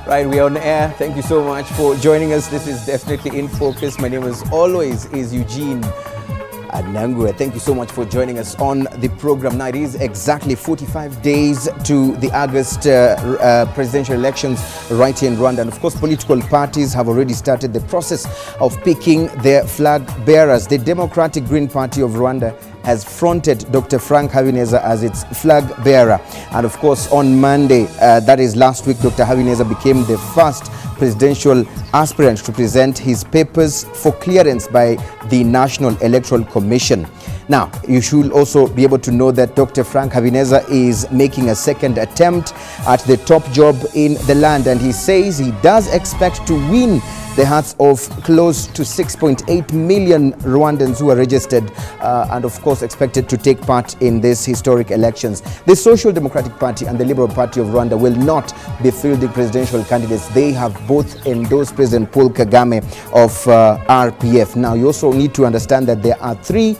Right, we are on air. Thank you so much for joining us. This is definitely In Focus. My name, as always, is Eugene Anangwe. Thank you so much for joining us on the program. Now, it is exactly 45 days to the August presidential elections right here in Rwanda. And of course, political parties have already started the process of picking their flag bearers. The Democratic Green Party of Rwanda has fronted Dr. Frank Habineza as its flag bearer. And of course, on Monday, that is last week, Dr. Habineza became the first presidential aspirant to present his papers for clearance by the National Electoral Commission. Now, you should also be able to know that Dr. Frank Habineza is making a second attempt at the top job in the land, and he says he does expect to win the hearts of close to 6.8 million Rwandans who are registered and of course expected to take part in these historic elections. The Social Democratic Party and the Liberal Party of Rwanda will not be fielding presidential candidates. They have both endorsed President Paul Kagame of RPF. Now, you also need to understand that there are three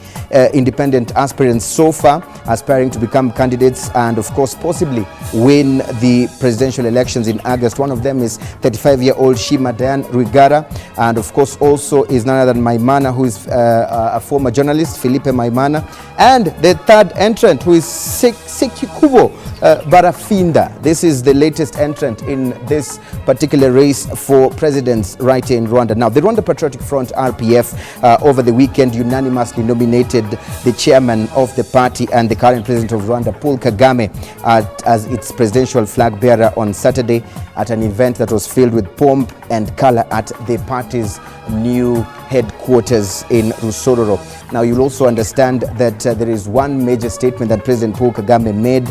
independent aspirants so far aspiring to become candidates and of course possibly win the presidential elections in August. One of them is 35-year-old Shima Diane Rwigara, and of course also is none other than Maimana, who is a former journalist, Philippe Maimana, and the third entrant, who is Sekikubo Barafinda. This is the latest entrant in this particular race for presidents right here in Rwanda. Now, the Rwanda Patriotic Front, RPF, over the weekend unanimously nominated the chairman of the party and the current president of Rwanda, Paul Kagame, as its presidential flag bearer on Saturday at an event that was filled with pomp and color at the party's new headquarters in Rusororo. Now, you'll also understand that there is one major statement that President Paul Kagame made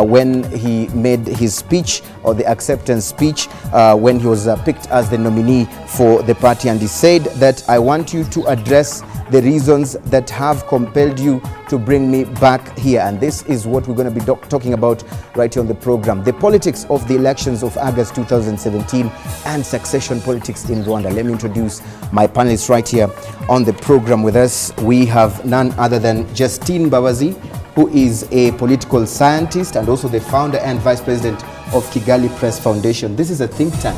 when he made his speech, or the acceptance speech, when he was picked as the nominee for the party. And he said that, "I want you to address the reasons that have compelled you to bring me back here." And this is what we're going to be talking about right here on the program. The politics of the elections of August 2017 and succession politics in Rwanda. Let me introduce my panelists right here on the program. With us, we have none other than Justine Babazi, who is a political scientist and also the founder and vice president of Kigali Press Foundation. This is a think tank,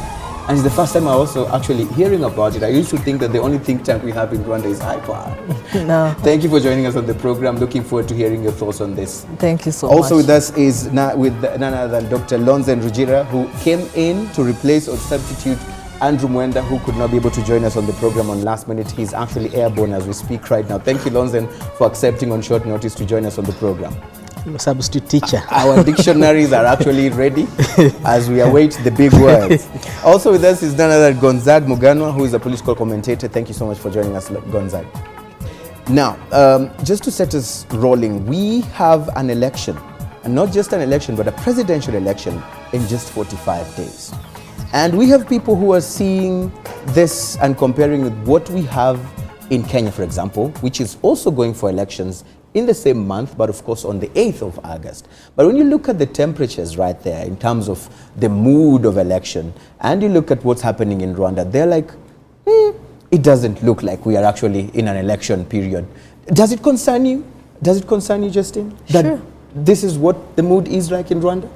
and it's the first time I'm also actually hearing about it. I used to think that the only think tank we have in Rwanda is IPOA. No. Thank you for joining us on the program. Looking forward to hearing your thoughts on this. Thank you so much. Also with us is with none other than Dr. Lonzen Rugira, who came in to replace or substitute Andrew Mwenda, who could not be able to join us on the program on last minute. He's actually airborne as we speak right now. Thank you, Lonzen, for accepting on short notice to join us on the program. I'm a substitute teacher. Our dictionaries are actually ready as we await the big words. Also with us is none other than Gonzag Muganwa, who is a political commentator. Thank you so much for joining us, Gonzag. Now, just to set us rolling, we have an election, and not just an election, but a presidential election in just 45 days. And we have people who are seeing this and comparing with what we have in Kenya, for example, which is also going for elections in the same month, but of course on the 8th of August. But when you look at the temperatures right there in terms of the mood of election, and you look at what's happening in Rwanda, they're like, it doesn't look like we are actually in an election period. Does it concern you? Does it concern you, Justine? Sure. This is what the mood is like in Rwanda?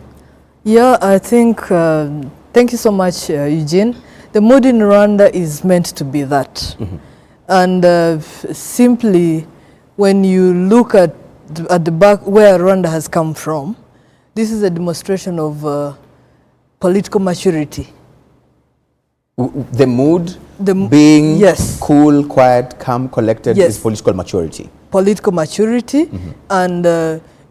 Yeah, I think, thank you so much, Eugene. The mood in Rwanda is meant to be that. Mm-hmm. And simply, when you look at the back where Rwanda has come from, this is a demonstration of political maturity. The mood being yes. Cool, quiet, calm, collected yes. is political maturity. Political maturity, mm-hmm. and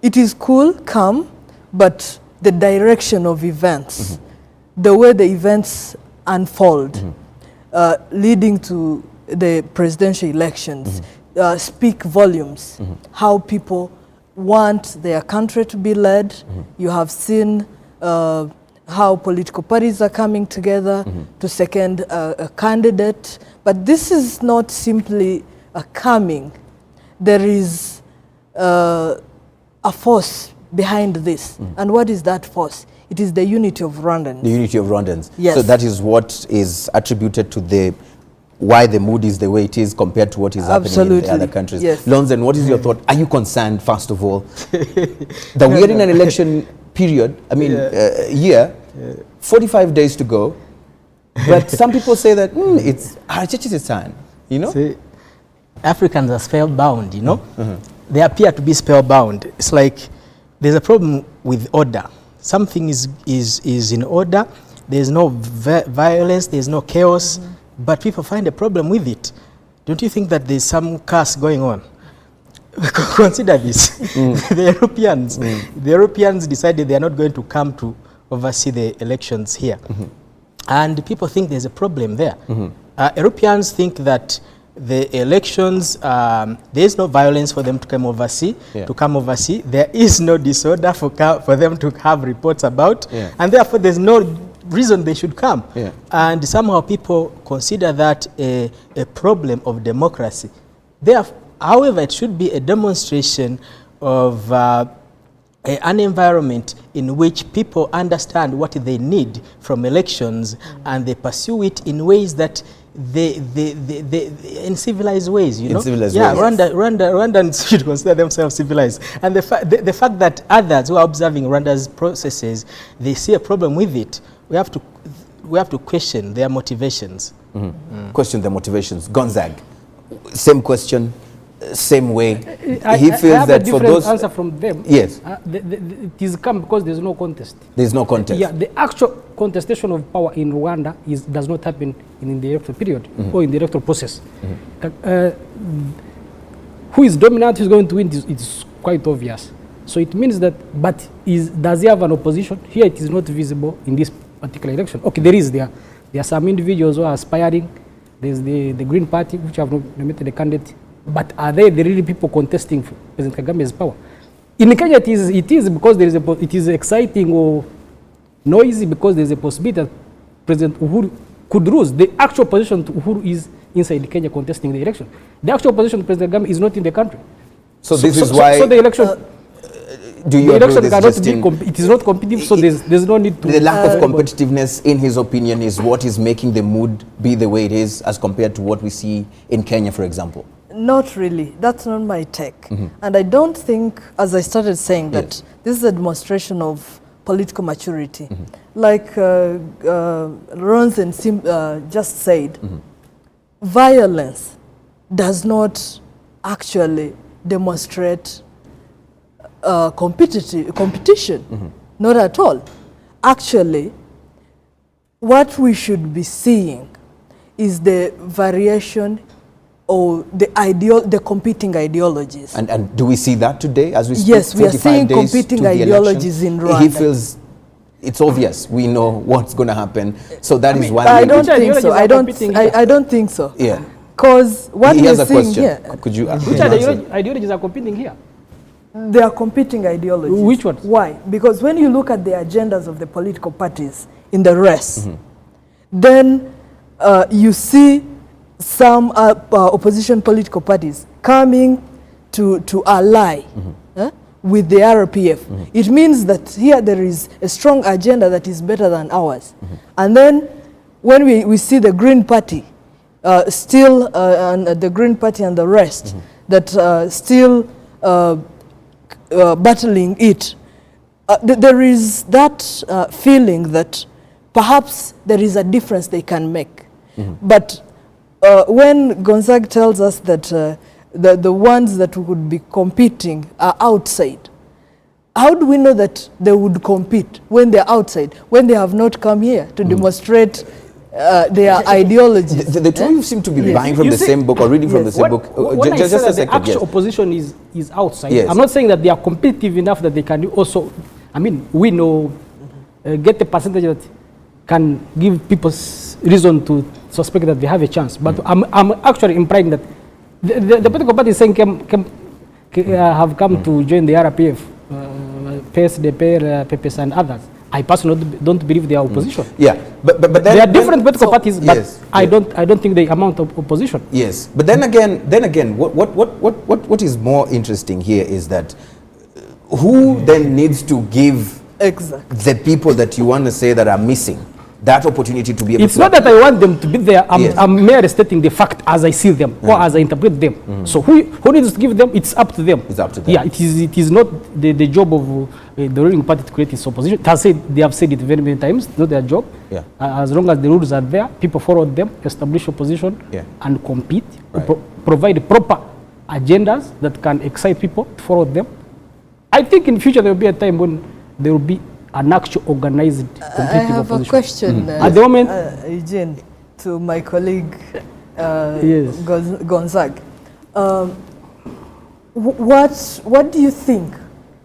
it is cool, calm, but the direction of events, mm-hmm. the way the events unfold, mm-hmm. Leading to the presidential elections, mm-hmm. Speak volumes, mm-hmm. how people want their country to be led. Mm-hmm. You have seen how political parties are coming together mm-hmm. to second a candidate. But this is not simply a coming. There is a force behind this. Mm-hmm. And what is that force? It is the unity of Rwandans. The unity of Rwandans. Yes. So that is what is attributed to why the mood is the way it is compared to what is happening in the other countries. Yes. Lonzen, what is your thought? Are you concerned, first of all, that we are in an election period, 45 days to go, But some people say that it's Arachechi's turn, you know? See, Africans are spellbound, you know? They appear to be spellbound. It's like there's a problem with order. Something is in order, there's no violence, there's no chaos, but people find a problem with it. Don't you think that there's some curse going on? Consider this. The Europeans decided they are not going to come to oversee the elections here. And people think there's a problem there. Europeans think that the elections, there is no violence for them to come oversee. There is no disorder for them to have reports about. And therefore, there's no reason they should come. And somehow people consider that a problem of democracy. However, it should be a demonstration of an environment in which people understand what they need from elections and they pursue it in ways that in civilized ways, you know? Civilized ways. Rwandans should consider themselves civilized. And the fact that others who are observing Rwanda's processes, they see a problem with it, we have to question their motivations. Question their motivations. Gonzag, same question, same way. He feels that for those answer from them. Yes. It is come because there's no contest. There's no contest. Yeah, the actual contestation of power in Rwanda does not happen in the electoral period or in the electoral process. Who is dominant, who is going to win, it's quite obvious. So it means that, but does he have an opposition? Here it is not visible in this particular election. Okay, there are some individuals who are aspiring. There's the Green Party, which have nominated a candidate. But are they the really people contesting for President Kagame's power? In Kenya, it is because it is exciting or noisy because there's a possibility that President Uhuru could lose. The actual position to Uhuru is inside Kenya contesting the election. The actual position to President Kagame is not in the country. So this is why... So the election... do you the election agree cannot be it is not competitive, so there's no need to... The lack of competitiveness, in his opinion, is what is making the mood be the way it is as compared to what we see in Kenya, for example. Not really. That's not my take. And I don't think, as I started saying, that this is a demonstration of political maturity. Like Ronzen just said, violence does not actually demonstrate competition. Not at all. Actually, what we should be seeing is the variation or the competing ideologies. And do we see that today as we speak? Yes, we are seeing competing ideologies in Rwanda. He feels it's obvious. We know what's going to happen. So that is why... I don't think so. I don't think so. Yeah. Because what we are seeing here... Could you... Which ideologies are competing here? They are competing ideologies. Which ones? Why? Because when you look at the agendas of the political parties in the race, then you see some opposition political parties coming to ally with the RPF. It means that here there is a strong agenda that is better than ours. And then when we see the Green Party still, and the Green Party and the rest, that still battling it, there is that feeling that perhaps there is a difference they can make. But when Gonzaga tells us that the ones that would be competing are outside, how do we know that they would compete when they're outside, when they have not come here to demonstrate their ideologies? The two of you seem to be buying from the same book or reading from the same book. When I say that the actual opposition is outside, I'm not saying that they are competitive enough that they can also, we know, get the percentage that can give people reason to suspect that they have a chance. But I'm actually implying that the political parties saying have come to join the RPF, PSDP, PPS and others. I personally don't believe they are opposition. Yeah, but then they are different political parties, but I don't think they amount of opposition. Yes, but then again, what is more interesting here is that who then needs to give the people that you want to say that are missing that opportunity to be able It's to... not that I want them to be there. I'm, Yes. I'm merely stating the fact as I see them or as I interpret them. So who needs to give them? It's up to them. It's up to them. Yeah, it is not the job of the ruling party to create its opposition. They have said it very many times. It's not their job. Yeah. As long as the rules are there, people follow them, establish opposition, Yeah. and compete, Right. provide proper agendas that can excite people to follow them. I think in future there will be a time when there will be an actual organized competitive I have opposition. a question, At the moment, Eugene, to my colleague Yes. Gonzague. What do you think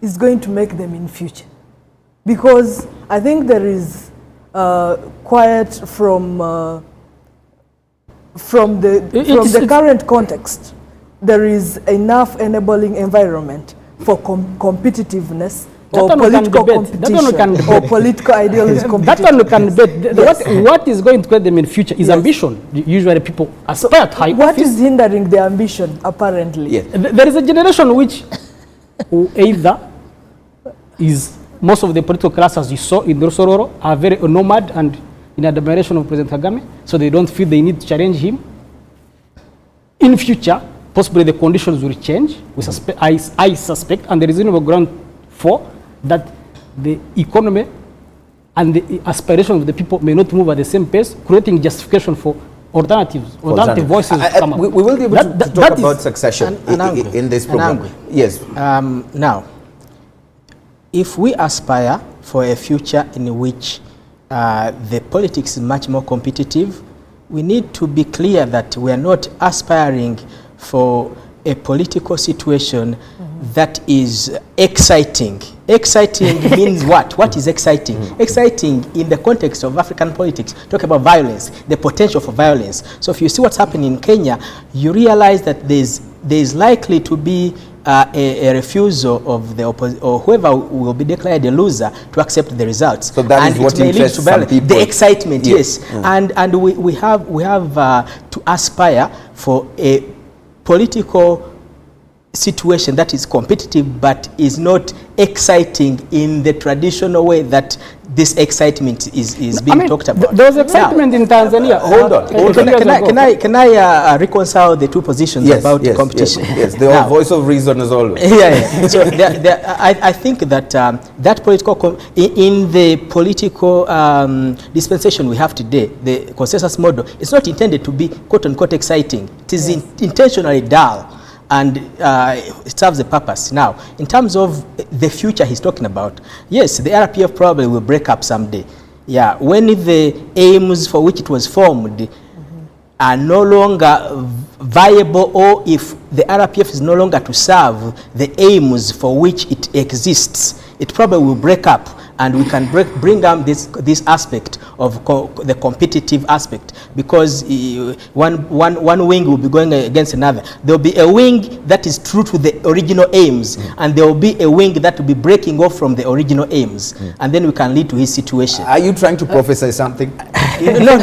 is going to make them in future? Because I think there is quiet from the current context. There is enough enabling environment for competitiveness or That one we can political debate. That one we can competition or political idealism that one we can competition. debate. Yes. What is going to create them in future is Yes. ambition. Usually people aspire to high What office. is hindering their ambition, apparently? Yes. There is a generation which who either is most of the political class, as you saw in Sororo, are very nomad and in admiration of President Kagame, so they don't feel they need to challenge him. In future, possibly the conditions will change. I suspect, and there is reasonable ground for that the economy and the aspiration of the people may not move at the same pace, creating justification for alternative voices to come up. We will be able to talk about succession in this program. Yes. Now, if we aspire for a future in which the politics is much more competitive, we need to be clear that we are not aspiring for a political situation that is exciting. Exciting means what? What is exciting? Exciting in the context of African politics, talk about violence, the potential for violence. So if you see what's happening in Kenya, you realize that there's likely to be a refusal of the or whoever will be declared a loser to accept the results. So that and is what it may lead interests to some people. the excitement, yes. Mm. And we have to aspire for a political situation that is competitive but is not exciting in the traditional way that this excitement is being talked about. There was excitement in Tanzania. Hold on. Can I reconcile the two positions about competition? Yes, the voice of reason is always. Yeah. So I think that that political in the political dispensation we have today, the consensus model, it's not intended to be quote unquote exciting. It is intentionally dull. And it serves a purpose. Now, in terms of the future he's talking about, yes, the RPF probably will break up someday. Yeah, when the aims for which it was formed are no longer viable, or if the RPF is no longer to serve the aims for which it exists, it probably will break up, and we can bring up this aspect of the competitive aspect, because one wing will be going against another. There will be a wing that is true to the original aims, and there will be a wing that will be breaking off from the original aims, and then we can lead to his situation. Are you trying to prophesy something? No.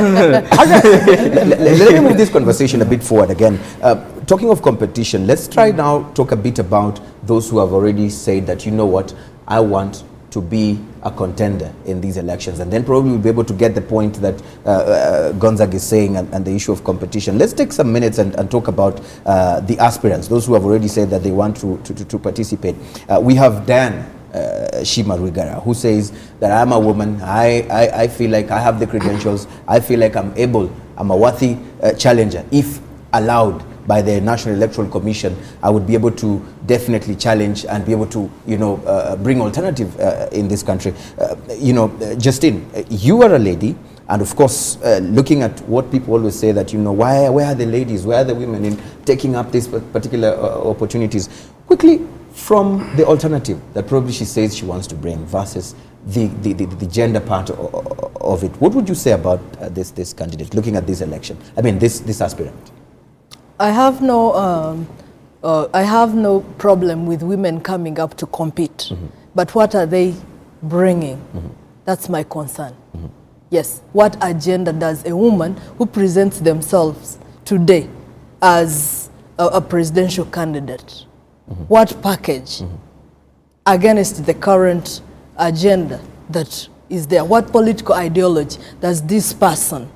Let me move this conversation a bit forward again. Talking of competition, let's try now talk a bit about those who have already said that, you know what, I want to be a contender in these elections, and then probably we'll be able to get the point that Gonzague is saying, and the issue of competition. Let's take some minutes and talk about the aspirants, those who have already said that they want to participate. We have Dan Shima Rwigara, who says that I'm a woman, I feel like I have the credentials, I feel like I'm a worthy challenger. If allowed by the National Electoral Commission, I would be able to definitely challenge and be able to, bring alternative in this country. Justine, you are a lady, and of course, looking at what people always say that, where are the ladies, where are the women in taking up these particular opportunities? Quickly, from the alternative that probably she says she wants to bring versus the gender part of it, what would you say about this candidate, looking at this election? I mean, this aspirant. I have no problem with women coming up to compete, but what are they bringing? That's my concern. Yes, what agenda does a woman who presents themselves today as a presidential candidate, what package against the current agenda that is there? What political ideology does this person,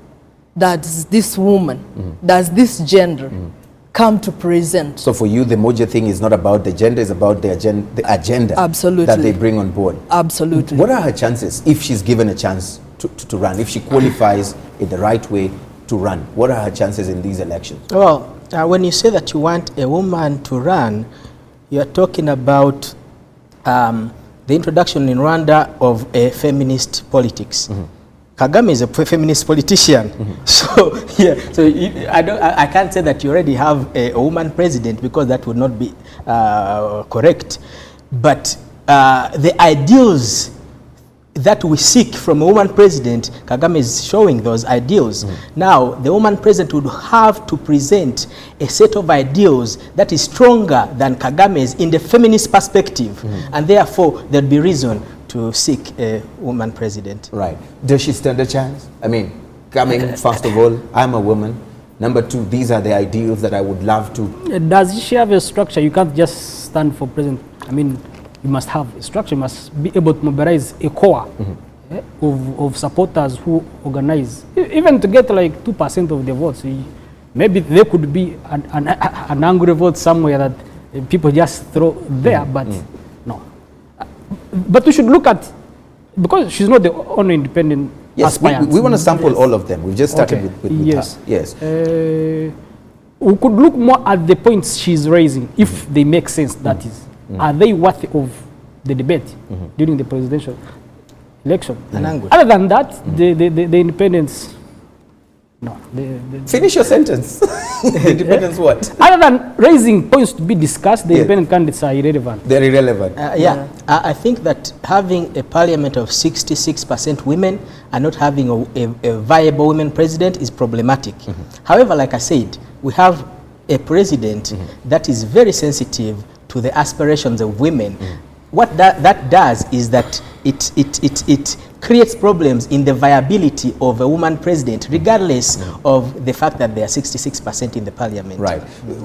does this woman, does this gender come to present? So for you, the Moja thing is not about the gender, it's about the agenda Absolutely. that they bring on board. Absolutely. What are her chances if she's given a chance to run, if she qualifies in the right way to run? What are her chances in these elections? Well, when you say that you want a woman to run, you are talking about the introduction in Rwanda of a feminist politics. Kagame is a feminist politician, so yeah. So I can't say that you already have a woman president, because that would not be correct. But the ideals that we seek from a woman president, Kagame is showing those ideals. Now, the woman president would have to present a set of ideals that is stronger than Kagame's in the feminist perspective, and therefore there'd be reason to seek a woman president. Right. Does she stand a chance? I mean, coming, first of all, I'm a woman. Number two, these are the ideals that I would love to. Does she have a structure? You can't just stand for president. I mean, you must have a structure. You must be able to mobilize a core of supporters who organize. Even to get like 2% of the votes, maybe there could be an angry vote somewhere that people just throw there, but no. But we should look at, because she's not the only independent aspirant. We want to sample all of them. We've just started with yes. her. Yes. We could look more at the points she's raising, if they make sense, that is. Are they worthy of the debate during the presidential election? Other than that, the independents, no. Finish your sentence. The independents what? Other than raising points to be discussed, the independent candidates are irrelevant. They're irrelevant. I think that having a parliament of 66% women and not having a viable women president is problematic. However, like I said, we have a president that is very sensitive to the aspirations of women. What that does is that it creates problems in the viability of a woman president, regardless of the fact that there are 66% in the parliament. Right.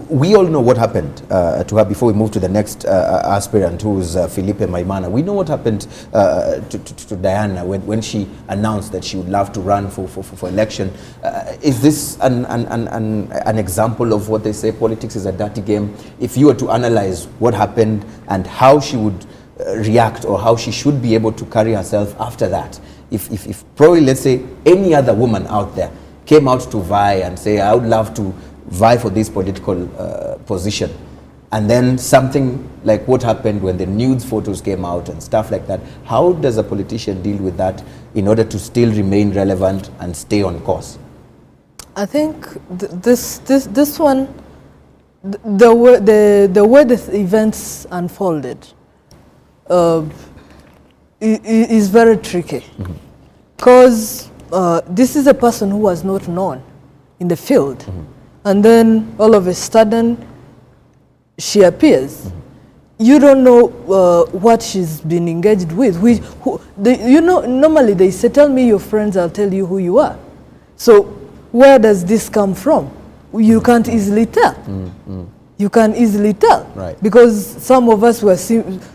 We all know what happened to her before we move to the next aspirant, who is Felipe Maimana. We know what happened to Diana when she announced that she would love to run for election. Is this an example of what they say politics is a dirty game? If you were to analyze what happened and how she would react, or how she should be able to carry herself after that, if probably, let's say, any other woman out there came out to vie and say, I would love to vie for this political position, and then something like what happened when the nude photos came out and stuff like that, how does a politician deal with that in order to still remain relevant and stay on course? I think this one, the way the events unfolded is very tricky, because this is a person who was not known in the field, and then all of a sudden she appears. You don't know what she's been engaged with. You know, normally they say, tell me your friends, I'll tell you who you are. So where does this come from? You can't easily tell. You can easily tell, right? Because some of us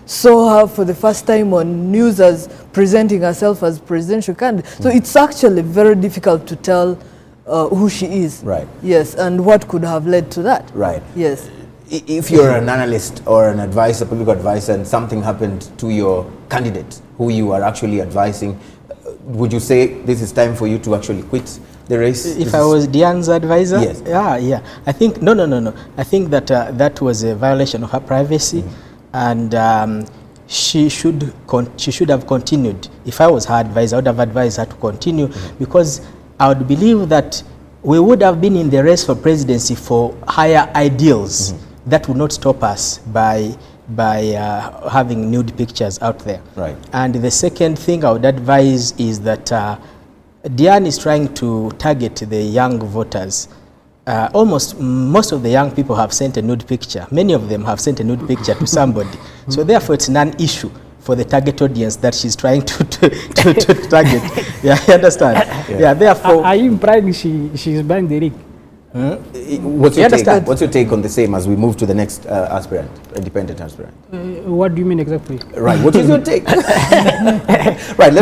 saw her for the first time on news as presenting herself as presidential candidate. So it's actually very difficult to tell who she is. Right. Yes, and what could have led to that. Right. Yes. If you're an analyst or an advisor, political advisor, and something happened to your candidate who you are actually advising, would you say this is time for you to actually quit the race? If I was Diane's advisor? Yes. Yeah. I think, no. I think that that was a violation of her privacy, and she should have continued. If I was her advisor, I would have advised her to continue, because I would believe that we would have been in the race for presidency for higher ideals. That would not stop us by having nude pictures out there. Right. And the second thing I would advise is that Diane is trying to target the young voters. Most of the young people have sent a nude picture. Many of them have sent a nude picture to somebody. So therefore it's non-issue for the target audience that she's trying to target. Yeah, I understand. Yeah, therefore. Are you implying she's buying the rig? What's your take? What's your take on the same as we move to the next aspirant, independent aspirant? What do you mean exactly? Right. What is your take? Right.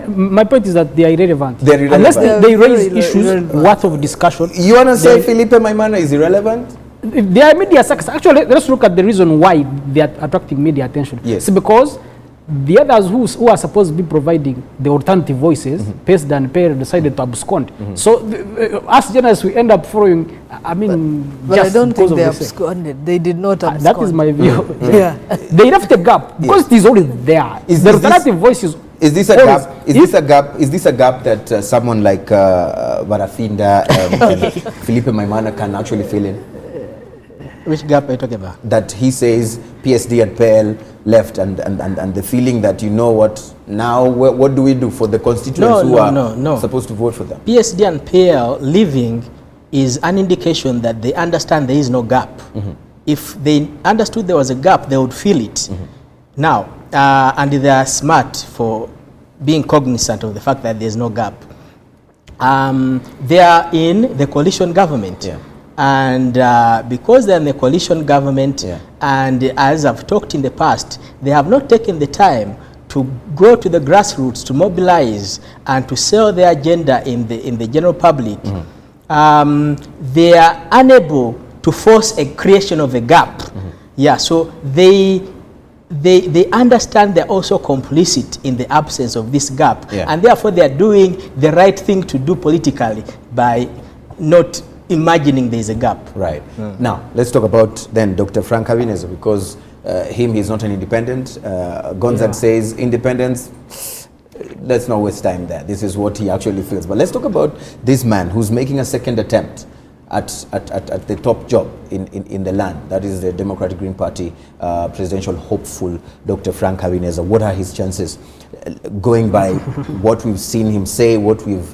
My point is that they are irrelevant. They're irrelevant. Unless they raise issues worth of discussion. You want to say Felipe Maimana is irrelevant? They are media success. Actually, let's look at the reason why they are attracting media attention. Yes. It's because the others who are supposed to be providing the alternative voices, Pace and Pair, decided to abscond. So us journalists, we end up following, but I don't think they absconded. They did not abscond. That is my view. Yeah. They left a gap because it is already there. Is the alternative voices. Is this a gap? Is this a gap that someone like Barafinda and Felipe Maimana can actually fill in? Which gap are you talking about? That he says PSD and PL left, and the feeling that, you know what, now what do we do for the constituents who are supposed to vote for them? PSD and PL leaving is an indication that they understand there is no gap. If they understood there was a gap, they would fill it. Now, and they are smart for being cognizant of the fact that there is no gap. They are in the coalition government. Yeah. And because they're in the coalition government, and as I've talked in the past, they have not taken the time to go to the grassroots, to mobilize and to sell their agenda in the general public. They are unable to force a creation of a gap. Yeah, so they understand they're also complicit in the absence of this gap, and therefore they are doing the right thing to do politically by not imagining there is a gap. Right. Now, let's talk about then Dr. Frank Habineza, because he's not an independent. Gonzag says independence, let's not waste time there. This is what he actually feels. But let's talk about this man who's making a second attempt at the top job in the land. That is the Democratic Green Party presidential hopeful, Dr. Frank Habineza. What are his chances? Going by what we've seen him say, what we've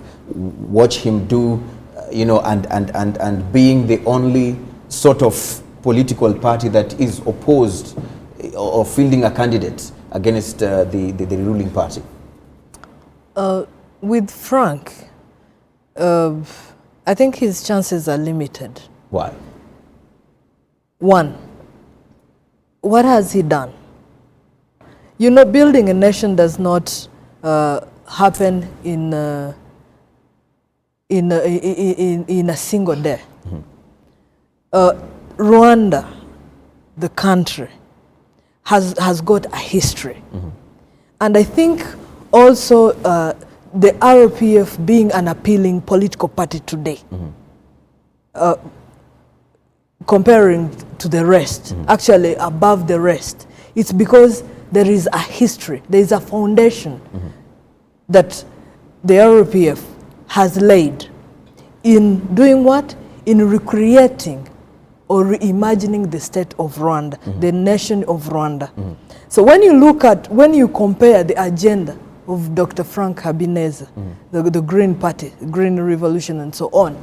watched him do, you know, and being the only sort of political party that is opposed or fielding a candidate against the ruling party. With Frank, I think his chances are limited. Why? One, what has he done? You know, building a nation does not happen in a single day. Rwanda, the country, has got a history. And I think also the RPF being an appealing political party today, comparing to the rest, actually above the rest, it's because there is a history, there is a foundation that the RPF has laid in doing what? In recreating or reimagining the state of Rwanda, the nation of Rwanda. So when you compare the agenda of Dr. Frank Habineza, the Green Party, Green Revolution and so on,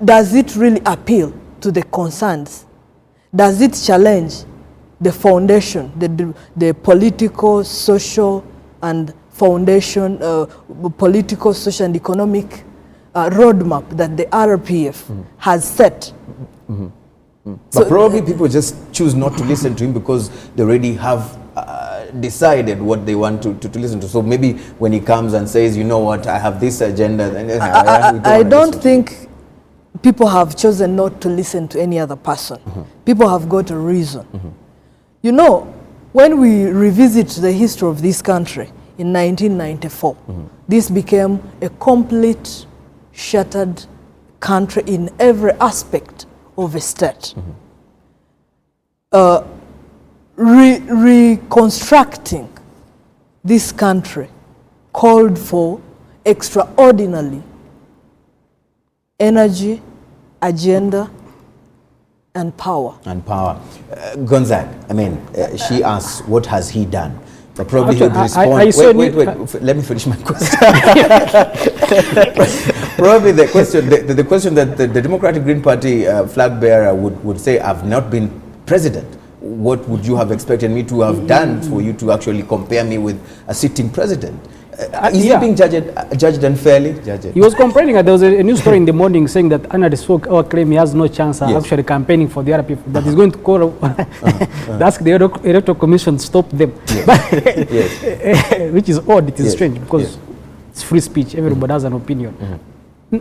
does it really appeal to the concerns? Does it challenge the foundation, the political, social and foundation, political, social and economic roadmap that the RPF has set? But probably people just choose not to listen to him because they already have decided what they want to listen to. So maybe when he comes and says, you know what, I have this agenda. I don't think people have chosen not to listen to any other person. People have got a reason. You know, when we revisit the history of this country in 1994, this became a complete shattered country in every aspect of a state. Reconstructing this country called for extraordinary energy, agenda, and power. Gonzag, I mean, she asks, what has he done? But probably he would respond. Wait, let me finish my question. Probably the question that the Democratic Green Party flag bearer would say, I've not been president. What would you have expected me to have done for you to actually compare me with a sitting president? Is he being judged unfairly? He was complaining that there was a news story in the morning saying that Anna Desok claim he has no chance actually campaigning for the other people, that he's going to call ask the electoral commission to stop them. Which is odd, it is strange, because it's free speech, everybody has an opinion.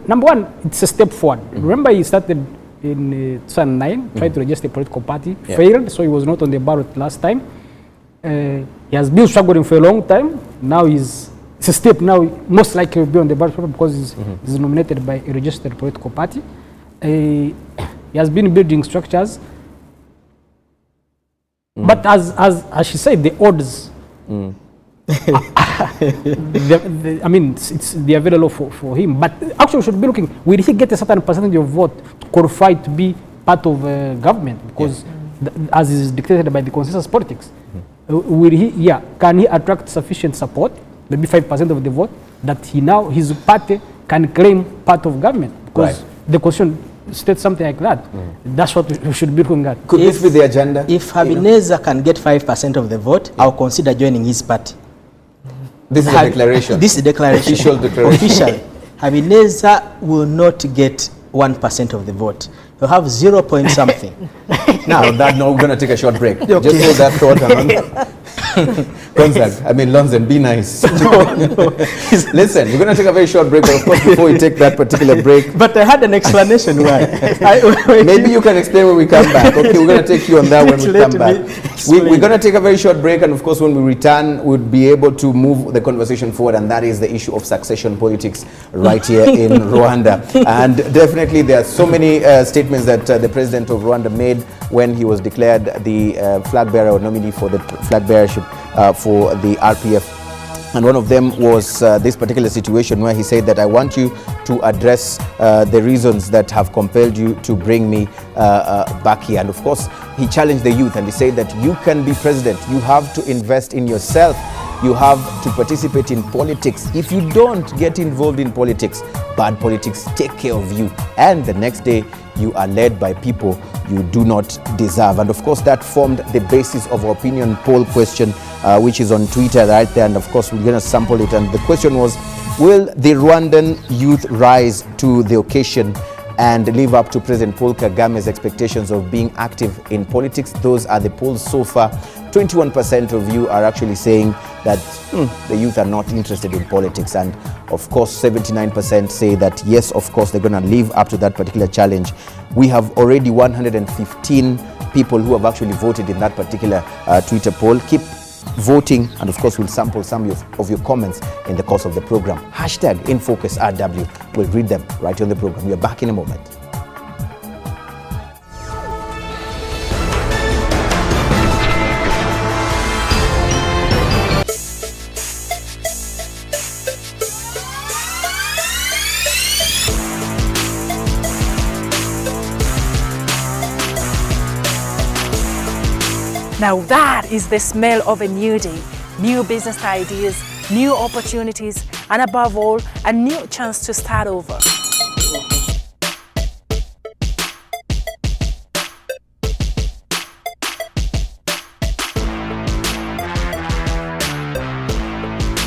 Number one, it's a step forward. Remember, he started in 2009, tried to register a political party, failed, so he was not on the ballot last time. He has been struggling for a long time. Now it's a step. Now most likely will be on the ballot because he's nominated by a registered political party. He has been building structures. But as she said, the odds. I mean, they are available for him. But actually, we should be looking. Will he get a certain percentage of vote to qualify to be part of government? Because as is dictated by the consensus politics. Will he? Yeah. Can he attract sufficient support, maybe 5% of the vote, that his party can claim part of government? Because the constitution states something like that. That's what we should be looking at. Could this be the agenda? If Habineza can get 5% of the vote, I'll consider joining his party. This is a declaration. This is a declaration. Official declaration. Officially, Habineza will not get 1% of the vote. He'll have 0 point something. Now, we're going to take a short break. Just hold that thought. Lonzen, be nice. Listen, we're going to take a very short break, but of course, before we take that particular break. But I had an explanation why. Maybe you can explain when we come back. Okay, we're going to take you on that when we come back. We're going to take a very short break, and of course, when we return, we'll be able to move the conversation forward, and that is the issue of succession politics right here in Rwanda. And definitely, there are so many statements that the president of Rwanda made when he was declared the flag bearer or nominee for the flag bearership for the RPF. And one of them was this particular situation where he said that I want you to address the reasons that have compelled you to bring me back here. And of course, he challenged the youth and he said that you can be president. You have to invest in yourself. You have to participate in politics. If you don't get involved in politics, bad politics take care of you. And the next day, you are led by people you do not deserve. And of course, that formed the basis of our opinion poll question, which is on Twitter right there. And of course, we're going to sample it. And the question was, will the Rwandan youth rise to the occasion and live up to President Paul Kagame's expectations of being active in politics? Those are the polls so far. 21% of you are actually saying that the youth are not interested in politics. And of course, 79% say that yes, of course, they're going to live up to that particular challenge. We have already 115 people who have actually voted in that particular Twitter poll. Keep voting, and of course, we'll sample some of your comments in the course of the program. #InFocusRW. We'll read them right on the program. We are back in a moment. Now that is the smell of a new day, new business ideas, new opportunities, and above all, a new chance to start over.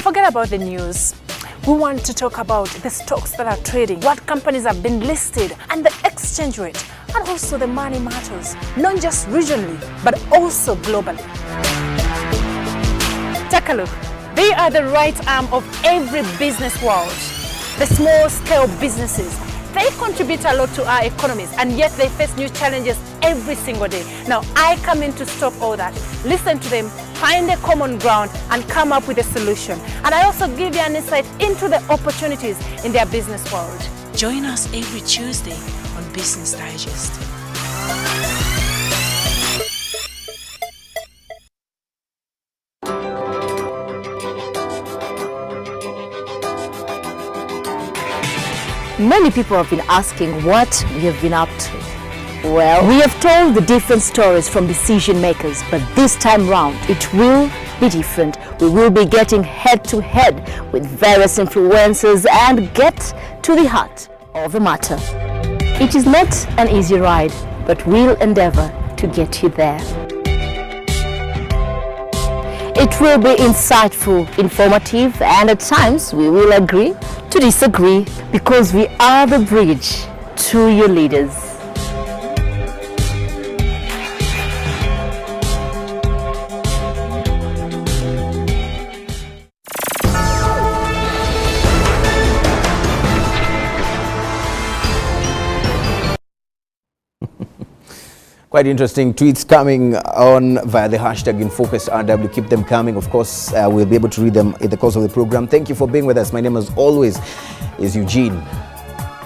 Forget about the news. We want to talk about the stocks that are trading, what companies have been listed, and the exchange rate, and also the money matters, not just regionally, but also globally. Take a look. They are the right arm of every business world. The small-scale businesses, they contribute a lot to our economies, and yet they face new challenges every single day. Now, I come in to stop all that. Listen to them, find a common ground, and come up with a solution. And I also give you an insight into the opportunities in their business world. Join us every Tuesday on Business Digest. Many people have been asking what we have been up to. Well, we have told the different stories from decision makers, but this time round it will be different. We will be getting head to head with various influencers and get to the heart of the matter. It is not an easy ride, but we'll endeavor to get you there. It will be insightful, informative, and at times we will agree to disagree because we are the bridge to your leaders. Quite interesting tweets coming on via the hashtag InFocusRW. Keep them coming. Of course, we'll be able to read them in the course of the program. Thank you for being with us. My name, as always, is Eugene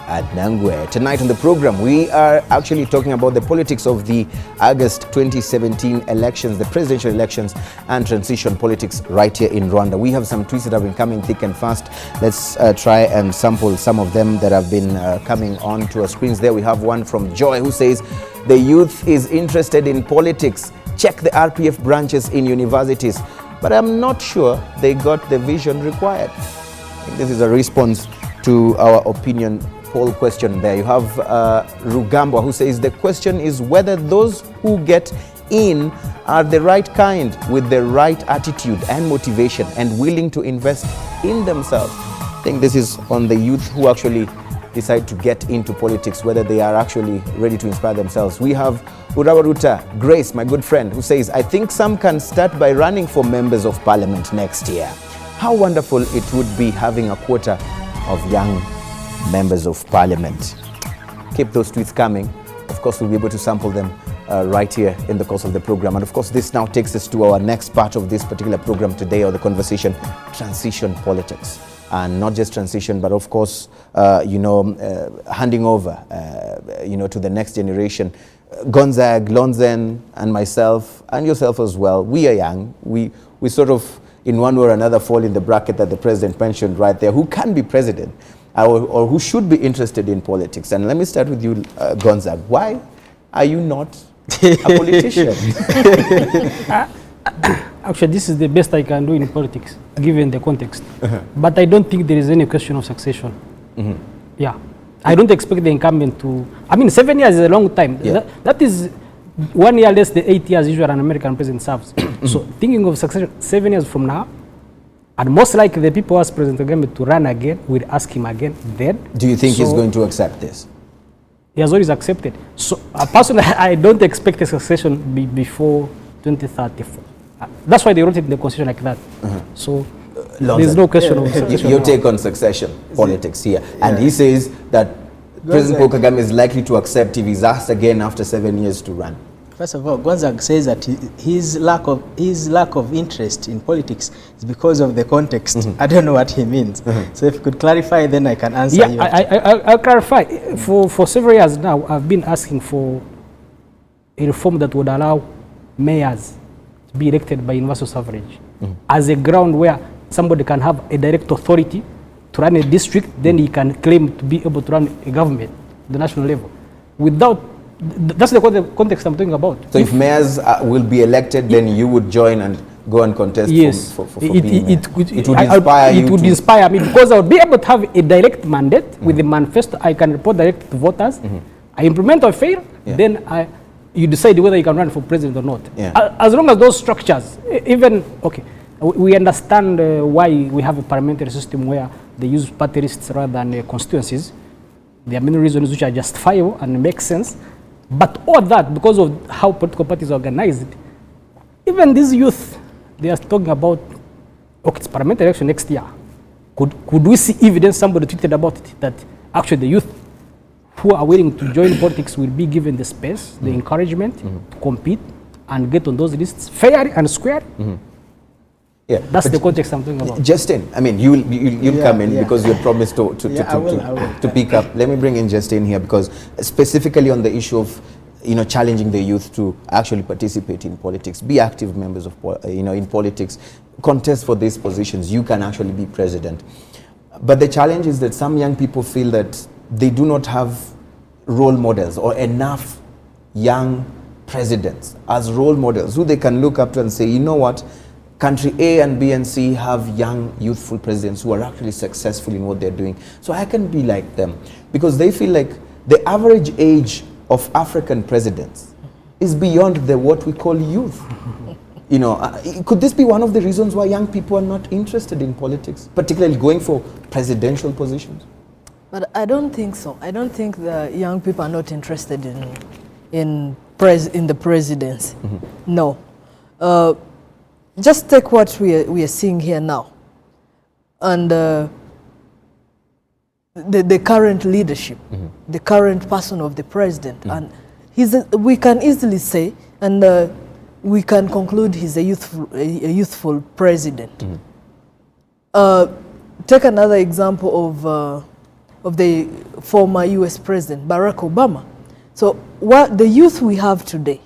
Nangwe. Tonight on the program, we are actually talking about the politics of the August 2017 elections, the presidential elections and transition politics right here in Rwanda. We have some tweets that have been coming thick and fast. Let's try and sample some of them that have been coming onto our screens there. We have one from Joy who says, the youth is interested in politics. Check the RPF branches in universities. But I'm not sure they got the vision required. I think this is a response to our opinion poll question there. You have Rugambwa who says the question is whether those who get in are the right kind with the right attitude and motivation and willing to invest in themselves. I think this is on the youth who actually decide to get into politics, whether they are actually ready to inspire themselves. We have Urawaruta Grace, my good friend, who says, I think some can start by running for members of parliament next year. How wonderful it would be having a quota of young members of parliament. Keep those tweets coming. Of course, we'll be able to sample them right here in the course of the program. And of course, this now takes us to our next part of this particular program today, or the conversation, transition politics. And not just transition, but of course, handing over, to the next generation. Gonzag, Lonzen, and myself, and yourself as well, we are young. We sort of, in one way or another, fall in the bracket that the president mentioned right there, who can be president, or who should be interested in politics. And let me start with you, Gonzag. Why are you not a politician? Actually, this is the best I can do in politics, given the context. But I don't think there is any question of succession. Yeah. I don't expect the incumbent to... 7 years is a long time. Yeah. That is 1 year less than 8 years usually an American president serves. So thinking of succession 7 years from now, and most likely the people who ask President Kagame to run again will ask him again then. Do you think he's going to accept this? He has always accepted. So personally, I don't expect a succession before 2034. That's why they wrote it in the constitution like that. So there's no question of succession. Your take on succession politics here. And he says that President Paul Kagame is likely to accept if he's asked again after 7 years to run. First of all, Gonzag says that his lack of interest in politics is because of the context. I don't know what he means. So if you could clarify, then I can answer you. I'll clarify. For several years now, I've been asking for a reform that would allow mayors to be elected by universal suffrage as a ground where somebody can have a direct authority to run a district, then he can claim to be able to run a government at the national level. That's the context I'm talking about. So if mayors will be elected, then you would join and go and contest for being mayor. It would inspire me because I would be able to have a direct mandate with the manifesto. I can report direct to voters. I implement or fail, then you decide whether you can run for president or not. As long as those structures, we understand why we have a parliamentary system where they use party lists rather than constituencies. There are many reasons which are justifiable and make sense. But all that, because of how political parties are organized, even these youth, they are talking about, it's parliamentary election next year. Could we see evidence, somebody tweeted about it, that actually the youth who are willing to join politics will be given the space, the encouragement to compete and get on those lists fair and square? That's the context I'm talking about. Justin, you'll come in because you promised to pick up. Let me bring in Justin here, because specifically on the issue of challenging the youth to actually participate in politics, be active members of in politics, contest for these positions. You can actually be president. But the challenge is that some young people feel that they do not have role models or enough young presidents as role models who they can look up to and say, you know what, country A and B and C have young, youthful presidents who are actually successful in what they're doing. So I can be like them, because they feel like the average age of African presidents is beyond what we call youth. You know, could this be one of the reasons why young people are not interested in politics, particularly going for presidential positions? But I don't think so. I don't think the young people are not interested in the presidency. No. Just take what we are seeing here now, and the current leadership, the current person of the president, and we can easily say, and we can conclude he's a youthful president. Take another example of the former U.S. President Barack Obama. So what the youth we have today,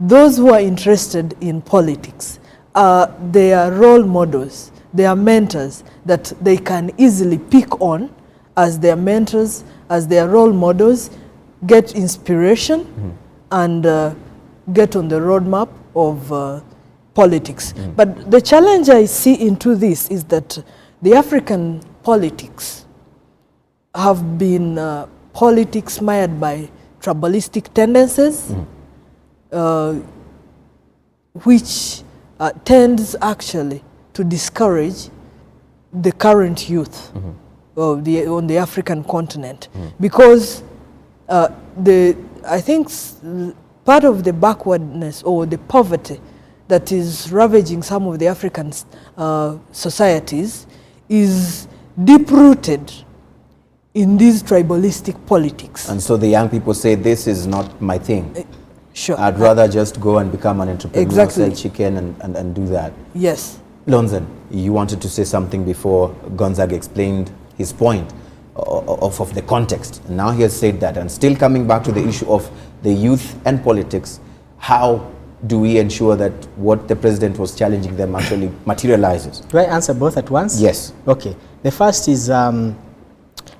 those who are interested in politics, they are role models, they are mentors that they can easily pick on as their mentors, as their role models, get inspiration and get on the roadmap of politics. But the challenge I see into this is that the African politics have been politics mired by tribalistic tendencies, which tends actually to discourage the current youth on the African continent, because I think part of the backwardness or the poverty that is ravaging some of the African societies is deep-rooted in these tribalistic politics. And so the young people say, this is not my thing. Sure. I'd rather just go and become an entrepreneur, Exactly. sell chicken and do that. Yes. Lonzen, you wanted to say something before Gonzaga explained his point of the context. Now he has said that, and still coming back to the issue of the youth and politics, how do we ensure that what the president was challenging them actually materializes? Do I answer both at once? Yes. Okay. The first is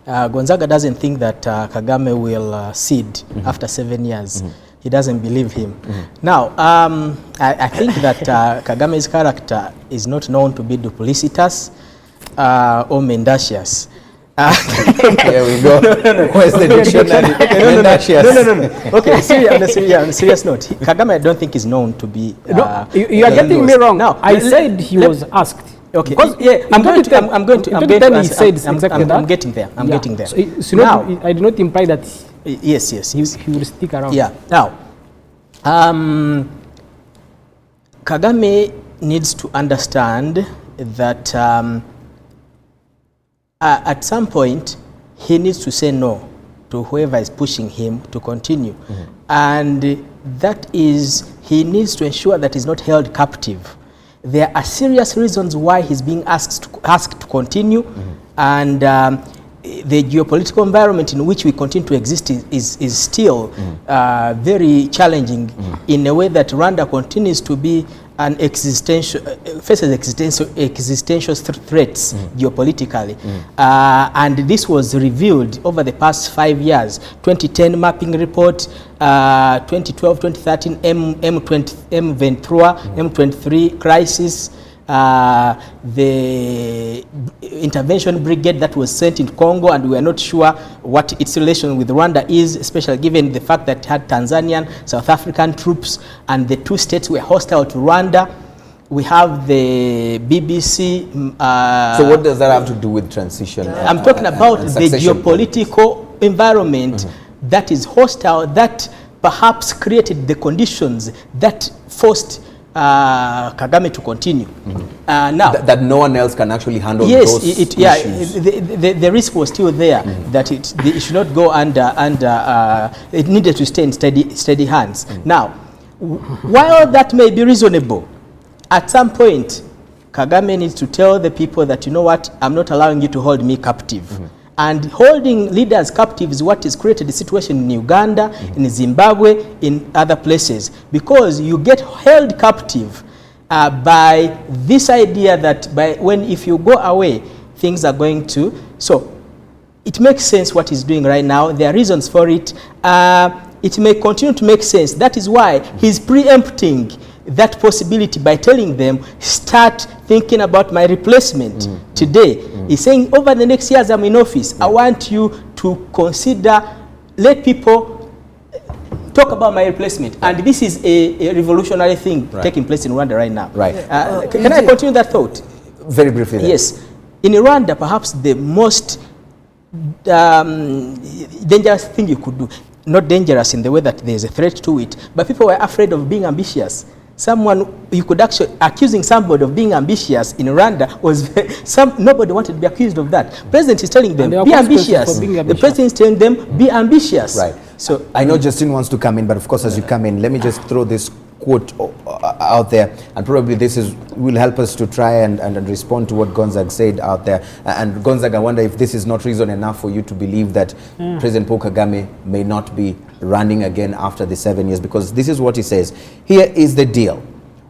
Gonzaga doesn't think that Kagame will cede after 7 years. He doesn't believe him. Now, I think that Kagame's character is not known to be duplicitous or mendacious. Here we go. Where's the dictionary? No. Okay, on a serious note, Kagame I don't think is known to be... you are getting me wrong. Now, I said he was asked. Okay. Because I'm going to he said exactly that. I'm getting there. I'm getting there. So now, I did not imply that yes. he will stick around. Yeah. Now, Kagame needs to understand that at some point he needs to say no to whoever is pushing him to continue, and that is he needs to ensure that he's not held captive. There are serious reasons why he's being asked to continue, and the geopolitical environment in which we continue to exist is still very challenging in a way that Rwanda continues to be an faces existential threats geopolitically. And this was revealed over the past 5 years. 2010 mapping report, 2012, 2013 M23 crisis, the intervention brigade that was sent in Congo, and we are not sure what its relation with Rwanda is, especially given the fact that it had Tanzanian, South African troops, and the two states were hostile to Rwanda. We have the BBC. So what does that have to do with transition? I'm talking about the geopolitical environment that is hostile, that perhaps created the conditions that forced Kagame to continue. Now that no one else can actually handle those issues. The risk was still there that it should not go under it needed to stay in steady hands. Now, while that may be reasonable, at some point Kagame needs to tell the people that, you know what, I'm not allowing you to hold me captive. And holding leaders captive is what has created the situation in Uganda, in Zimbabwe, in other places. Because you get held captive by this idea that if you go away, things are going to... So it makes sense what he's doing right now. There are reasons for it. It may continue to make sense. That is why he's preempting that possibility by telling them, start thinking about my replacement today. He's saying, over the next years I'm in office, I want you to consider, let people talk about my replacement. And this is a revolutionary thing taking place in Rwanda right now. Right. Can I continue that thought? Very briefly then. Yes. In Rwanda, perhaps the most dangerous thing you could do, not dangerous in the way that there's a threat to it, but people were afraid of being ambitious. Someone, you could actually, accusing somebody of being ambitious in Rwanda was, nobody wanted to be accused of that. President is telling them, be ambitious. The president is telling them, be ambitious. Right. So I know Justin wants to come in, but of course, as you come in, let me just throw this quote out there, and probably this will help us to try and respond to what Gonzaga said out there. And Gonzaga, I wonder if this is not reason enough for you to believe that President Paul Kagame may not be running again after the 7 years, because this is what he says. Here is the deal.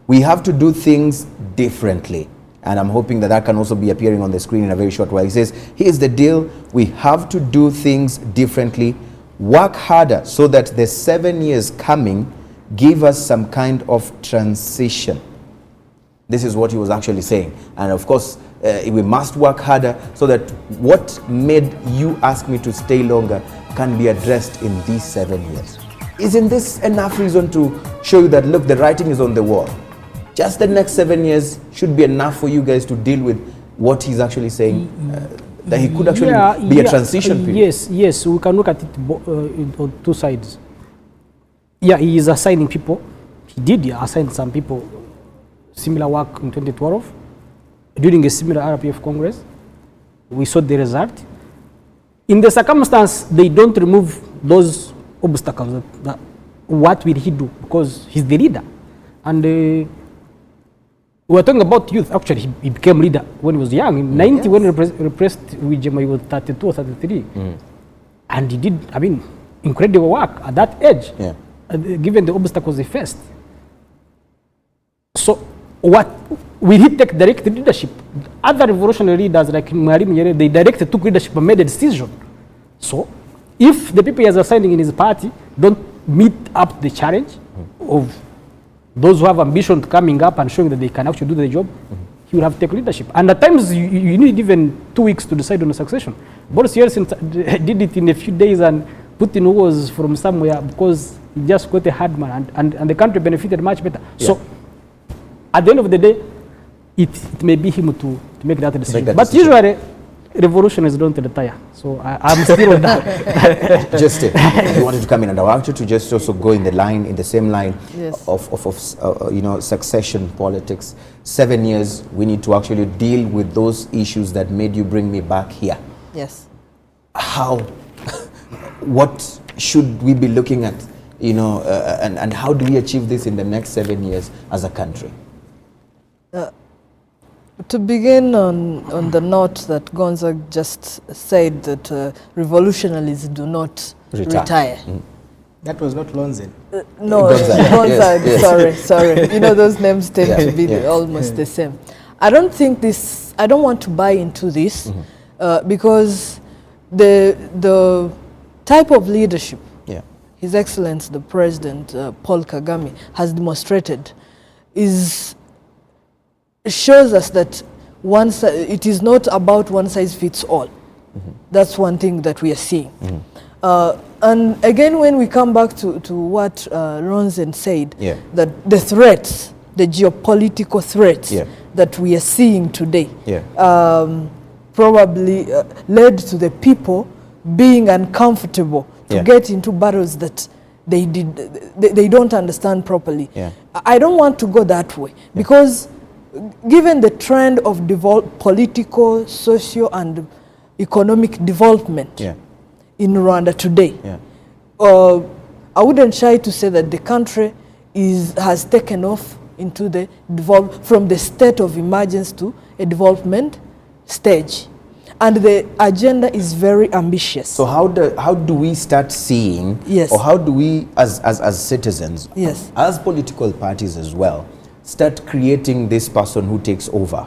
We have to do things differently. And I'm hoping that can also be appearing on the screen in a very short while. He says, here's the deal. We have to do things differently, work harder so that the 7 years coming give us some kind of transition. This is what he was actually saying. And of course, we must work harder so that what made you ask me to stay longer can be addressed in these 7 years. Isn't this enough reason to show you that, look, the writing is on the wall? Just the next 7 years should be enough for you guys to deal with what he's actually saying, that he could actually be a transition period. Yes, we can look at it on two sides. Yeah, he is assigning people. He did assign some people similar work in 2012 during a similar RPF Congress. We saw the result. In the circumstance, they don't remove those obstacles. What will he do? Because he's the leader. And we were talking about youth. Actually, he became leader when he was young. In 90, when he repressed Wijema, he was 32 or 33. And he did, incredible work at that age. Yeah. Given the obstacles he faced. So what will he take direct leadership? Other revolutionary leaders like Mwalimu Nyerere, they directly took leadership and made a decision. So if the people he is assigning in his party don't meet up the challenge of those who have ambition to coming up and showing that they can actually do the job, he will have to take leadership. And at times you need even 2 weeks to decide on the succession. Boris Yeltsin did it in a few days, and Putin was from somewhere because he just got a hard man, and the country benefited much better. Yeah. So at the end of the day, it may be him to make that decision. But usually, revolutionaries don't retire. So I'm still on that. Just you wanted to come in, and I want you to just also go in the same line of succession politics. 7 years, we need to actually deal with those issues that made you bring me back here. Yes. How? What should we be looking at? And how do we achieve this in the next 7 years as a country? To begin on the note that Gonzaga just said, that revolutionaries do not retire. That was not Lonzen. No, Gonzaga, yes. sorry. Those names tend to be almost the same. I don't want to buy into this because the type of leadership His Excellency the President Paul Kagame has demonstrated shows us that it is not about one size fits all. That's one thing that we are seeing. And again, when we come back to what Ronzen said, that the threats, the geopolitical threats that we are seeing today, probably led to the people being uncomfortable to get into battles that they don't understand properly. I don't want to go that way because given the trend of political, socio and economic development in Rwanda today, I wouldn't shy to say that the country has taken off into from the state of emergence to a development stage. And the agenda is very ambitious. So how do we start seeing, or how do we as citizens, as political parties as well, start creating this person who takes over,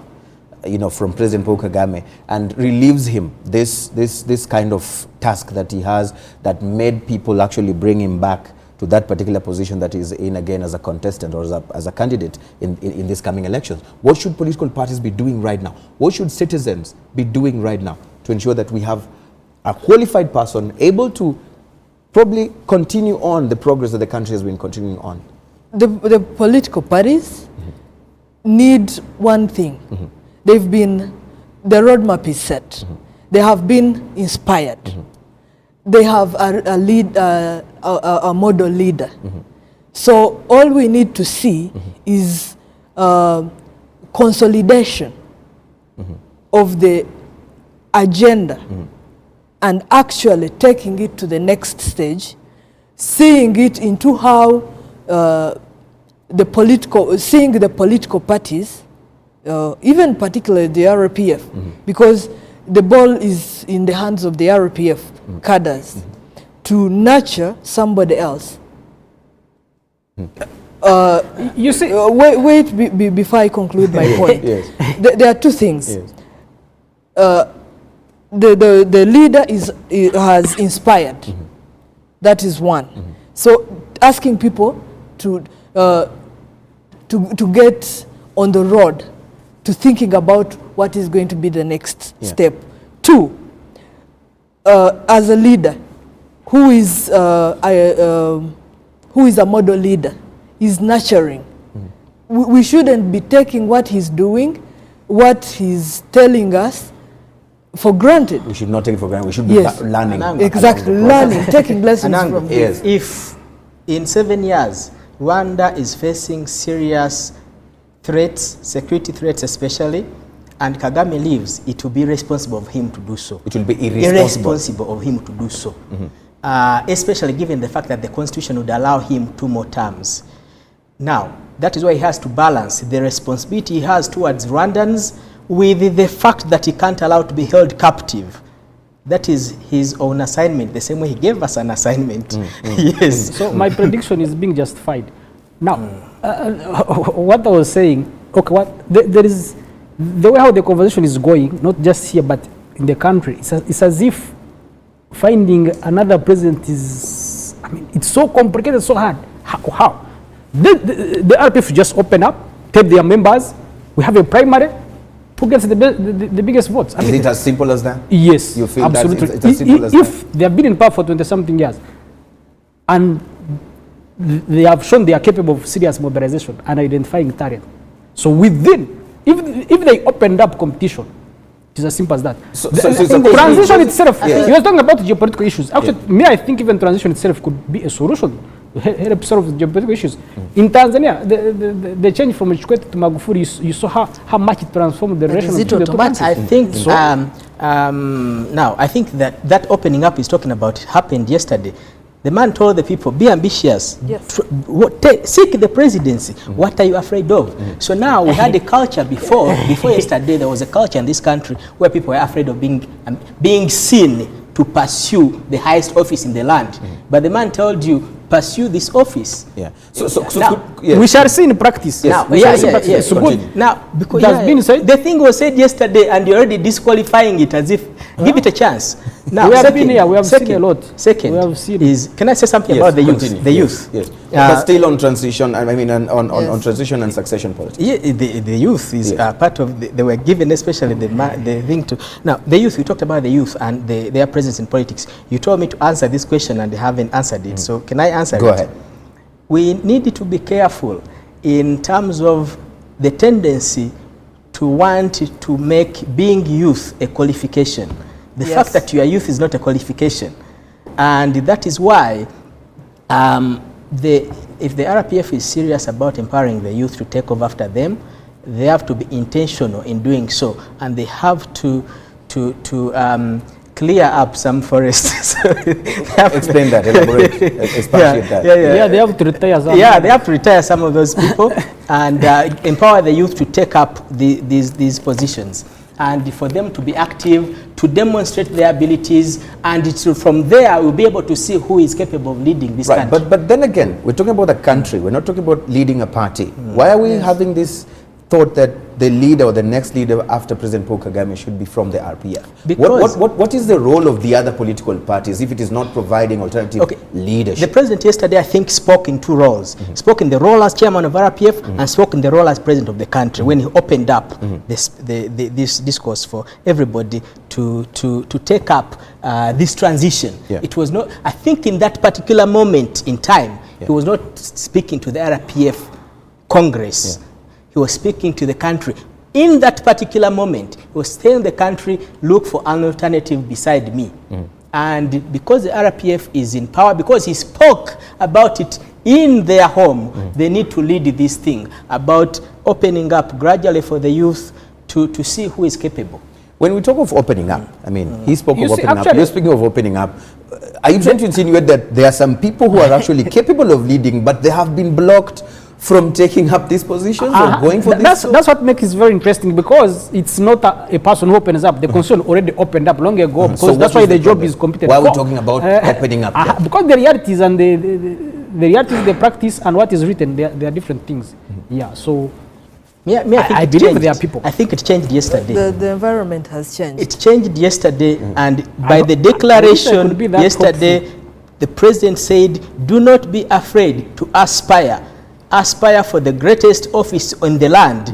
from President Paul Kagame and relieves him this kind of task that he has that made people actually bring him back to that particular position that he's in again as a contestant or as a candidate in this coming elections? What should political parties be doing right now? What should citizens be doing right now to ensure that we have a qualified person able to probably continue on the progress that the country has been continuing on? The political parties need one thing. They've been, the roadmap is set. They have been inspired. They have a model leader. So all we need to see is consolidation of the agenda and actually taking it to the next stage, seeing it into how seeing the political parties, even particularly the RPF, because the ball is in the hands of the RPF cadres to nurture somebody else. You see, wait before I conclude my point. Yes. There are two things. Yes. The leader has inspired. That is one. So asking people to get on the road to thinking about what is going to be the next step. Two, as a leader who is a model leader, is nurturing. We shouldn't be taking what he's doing, what he's telling us, for granted. We should not take it for granted. We should be learning. Exactly, learning, taking lessons from him. Yes. If in 7 years, Rwanda is facing serious threats, security threats especially, and Kagame leaves, it will be responsible of him to do so. It will be irresponsible of him to do so. Especially given the fact that the constitution would allow him 2 more terms. Now, that is why he has to balance the responsibility he has towards Rwandans with the fact that he can't allow to be held captive. That is his own assignment, the same way he gave us an assignment. Yes. So my prediction is being justified. Now, what I was saying, okay, there is the way how the conversation is going, not just here but in the country. It's as if finding another president is, I mean, it's so complicated, so hard. How? The RPF just open up, take their members. We have a primary. Who gets the biggest votes? Is it as simple as that? Yes, you feel absolutely. It's as simple as if they have been in power for 20-something years, and they have shown they are capable of serious mobilization and identifying talent, so within, if they opened up competition, it is as simple as that. So transition itself, yes. you were talking about geopolitical issues. Actually, I think even transition itself could be a solution to help solve geopolitical issues. In Tanzania, the change from Chikwete to Magufuli, you saw how much it transformed the relation between the two countries. I think now, I think that opening up he's talking about happened yesterday. The man told the people, be ambitious, seek the presidency. What are you afraid of? So now we had a culture before yesterday, there was a culture in this country where people were afraid of being seen to pursue the highest office in the land. But the man told you, pursue this office. Yeah. We shall see in practice. Now, It's good. Now, because been said. the thing was said yesterday, and you're already disqualifying it as if give it a chance. Now, we have been here. We have seen a lot. Second, we have seen. Can I say something about the youth? Continue. The youth. Yes. But still on transition. I mean, on transition and succession politics. Yeah, the youth is part of. They were given, especially the thing to. Now, the youth. We talked about the youth and their presence in politics. You told me to answer this question, and they haven't answered it. So, can I answer it? Go ahead. We need to be careful in terms of the tendency to want to make being youth a qualification. The fact that you are youth is not a qualification. And that is why if the RPF is serious about empowering the youth to take over after them, they have to be intentional in doing so. And they have to clear up some forests. Explain that, elaborate, expatiate that. They have to retire some. Yeah, they have to retire some of those people and empower the youth to take up these positions. And for them to be active, to demonstrate their abilities, and from there we'll be able to see who is capable of leading this country. But then again, we're talking about a country. We're not talking about leading a party. Why are we having this thought that the leader or the next leader after President Paul Kagame should be from the RPF. Because What is the role of the other political parties if it is not providing alternative leadership? The president yesterday, I think, spoke in two roles. Spoke in the role as chairman of RPF and spoke in the role as president of the country when he opened up this discourse for everybody to take up this transition. Yeah. It was not, I think in that particular moment in time, he was not speaking to the RPF Congress. Yeah. He was speaking to the country. In that particular moment, he was telling the country, look for an alternative beside me. And because the RPF is in power, because he spoke about it in their home, they need to lead this thing about opening up gradually for the youth to see who is capable. When we talk of opening up, I mean, he spoke of opening up. actually- You're speaking of opening up. Are you trying to insinuate that there are some people who are actually capable of leading, but they have been blocked from taking up these positions or going for this? That's what makes it very interesting, because it's not a person who opens up. The constitution already opened up long ago, because So that's what why is the the job problem? is competent. Why are we talking about opening up? Because the realities and the realities, the practice and what is written, they are different things. Yeah, so I think I it believe changed. there are people. I think it changed yesterday. The environment has changed. It changed yesterday, and by I the wish I declaration could be that yesterday, the president said, do not be afraid to aspire for the greatest office on the land.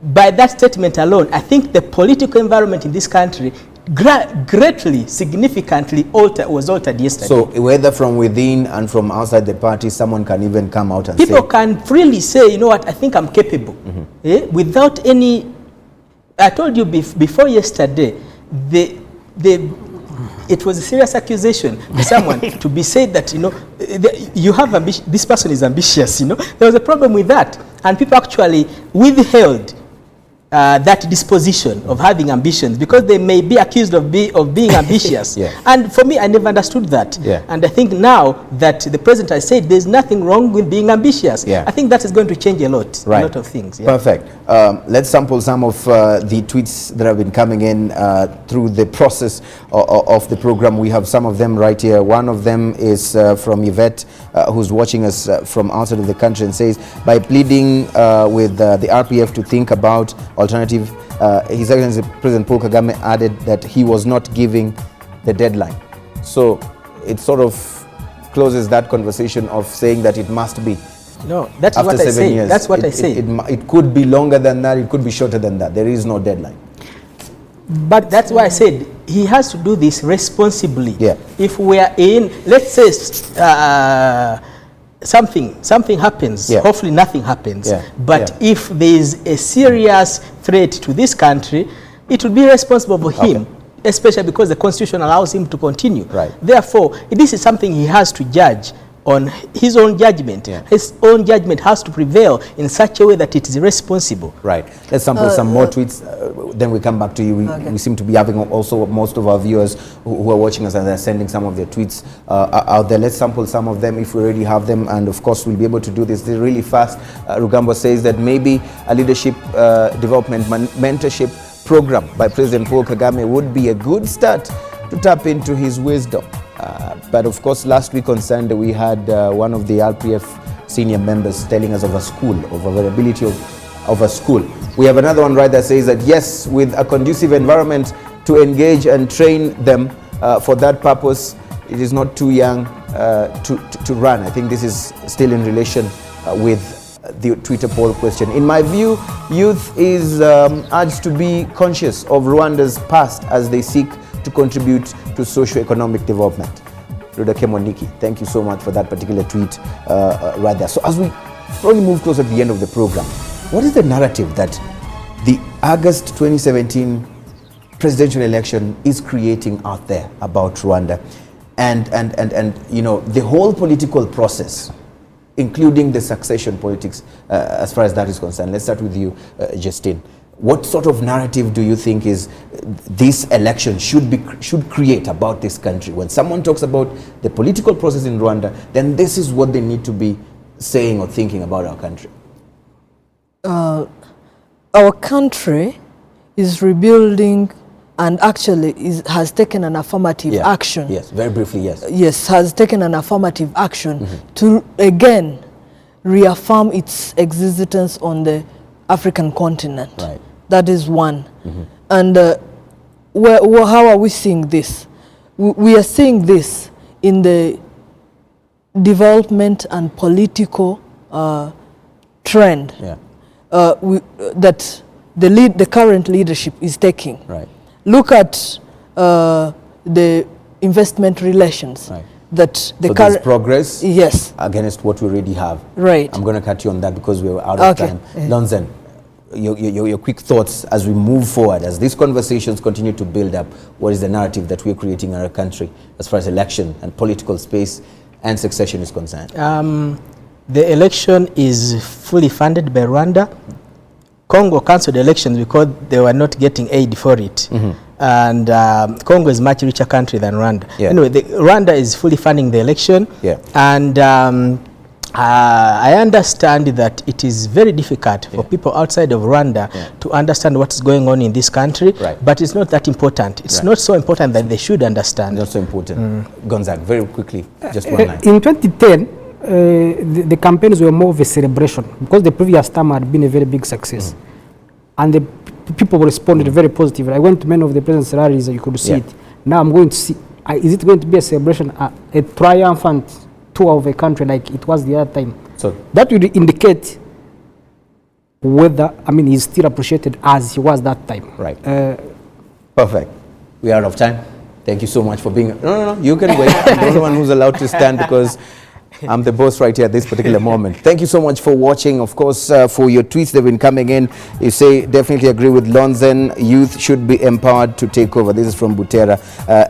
By that statement alone, I think the political environment in this country greatly, significantly was altered yesterday. So whether from within and from outside the party, someone can even come out and People say, can freely say, you know what, I think I'm capable. Without any, I told you before yesterday, it was a serious accusation to someone to be said that, you know, you have ambition, this person is ambitious, you know. There was a problem with that. And people actually withheld that disposition of having ambitions because they may be accused of being ambitious. Yeah. And for me, I never understood that. Yeah. And I think now that the president has said there's nothing wrong with being ambitious, Yeah. I think that is going to change a lot, Right. a lot of things. Yeah. Perfect. Let's sample some of the tweets that have been coming in through the process of the program. We have some of them right here. One of them is from Yvette, who's watching us from outside of the country, and says, by pleading with the RPF to think about alternative, His Excellency President Paul Kagame added that he was not giving the deadline. So it sort of closes that conversation of saying that it must be. No, that's After what I 7 say. years, That's what I say. it could be longer than that, it could be shorter than that. There is no deadline. But that's why I said he has to do this responsibly. Yeah. If we are in, let's say something happens, Yeah. hopefully nothing happens. Yeah. But Yeah. if there is a serious threat to this country, it would be responsible for him, especially because the constitution allows him to continue. Right. Therefore, this is something he has to judge on his own judgment. Yeah. His own judgment has to prevail in such a way that it is responsible. Right. Let's sample some more tweets. Then we come back to you. We seem to be having also most of our viewers who are watching us, and they're sending some of their tweets out there. Let's sample some of them if we already have them. And of course, we'll be able to do this really fast. Rugamba says that maybe a leadership development mentorship program by President Paul Kagame would be a good start to tap into his wisdom. But of course, last week on Sunday, we had one of the RPF senior members telling us of a school, of availability of a school. We have another one right that says that yes, with a conducive environment to engage and train them for that purpose, it is not too young to run. I think this is still in relation with the Twitter poll question. In my view, youth is urged to be conscious of Rwanda's past as they seek to contribute to socio-economic development. Ruda Kemoniki, thank you so much for that particular tweet right there. So as we probably move closer to the end of the program, what is the narrative that the August 2017 presidential election is creating out there about Rwanda? And you know, the whole political process, including the succession politics, as far as that is concerned. Let's start with you, Justine. What sort of narrative do you think is this election should create about this country? When someone talks about the political process in Rwanda, then this is what they need to be saying or thinking about our country. Our country is rebuilding and actually has taken an affirmative action. Yes, very briefly, yes. Yes, has taken an affirmative action to again reaffirm its existence on the African continent. Right. That is one. And how are we seeing this? We are seeing this in the development and political trend that the current leadership is taking. Right. Look at the investment relations. Right. That the So there's progress yes, against what we already have. Right. I'm going to cut you on that because we're out of time. Lonzen, your quick thoughts as we move forward, as these conversations continue to build up, what is the narrative that we're creating in our country as far as election and political space and succession is concerned? The election is fully funded by Rwanda. Congo cancelled elections because they were not getting aid for it. And Congo is a much richer country than Rwanda. Anyway, Rwanda is fully funding the election. And I understand that it is very difficult for people outside of Rwanda to understand what's going on in this country, but it's not that important. It's not so important that they should understand. Not so important. Gonzaga, very quickly, just one line. In 2010, the campaigns were more of a celebration because the previous term had been a very big success. And the people responded very positively. I went to many of the president's rallies, you could see it. Now I'm going to see, is it going to be a celebration, a triumphant tour of a country like it was the other time? So that would indicate whether, he's still appreciated as he was that time. Right. Perfect. We are out of time. Thank you so much for being... No, you can wait. I'm the only one who's allowed to stand because I'm the boss right here at this particular moment. Thank you so much for watching. Of course, for your tweets that have been coming in, you say, definitely agree with Lonzen. Youth should be empowered to take over. This is from Butera.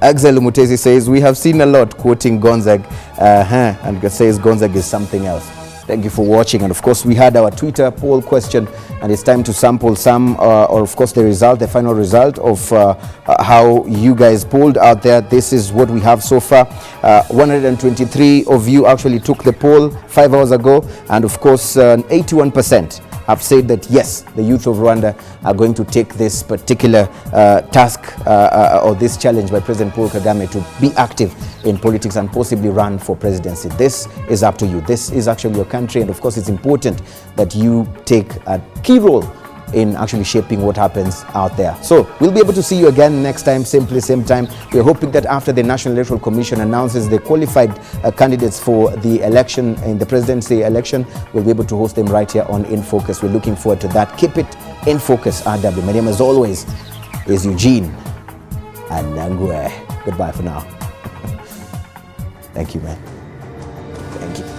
Axel Mutezi says, we have seen a lot quoting Gonzaga, and says Gonzaga is something else. Thank you for watching. And of course, we had our Twitter poll question, and it's time to sample some, or of course, the final result of how you guys polled out there. This is what we have so far. 123 of you actually took the poll 5 hours ago. And of course, 81% have said that yes, the youth of Rwanda are going to take this particular task or this challenge by President Paul Kagame to be active in politics and possibly run for presidency. This is up to you. This is actually your country, and of course it's important that you take a key role in actually shaping what happens out there. So we'll be able to see you again next time, same place, same time. We're hoping that after the National Electoral Commission announces the qualified candidates for the election, in the presidency election, we'll be able to host them right here on In Focus. We're looking forward to that. Keep it in focus, RW. My name, as always, is Eugene Anangwe. Goodbye for now. Thank you, man. Thank you.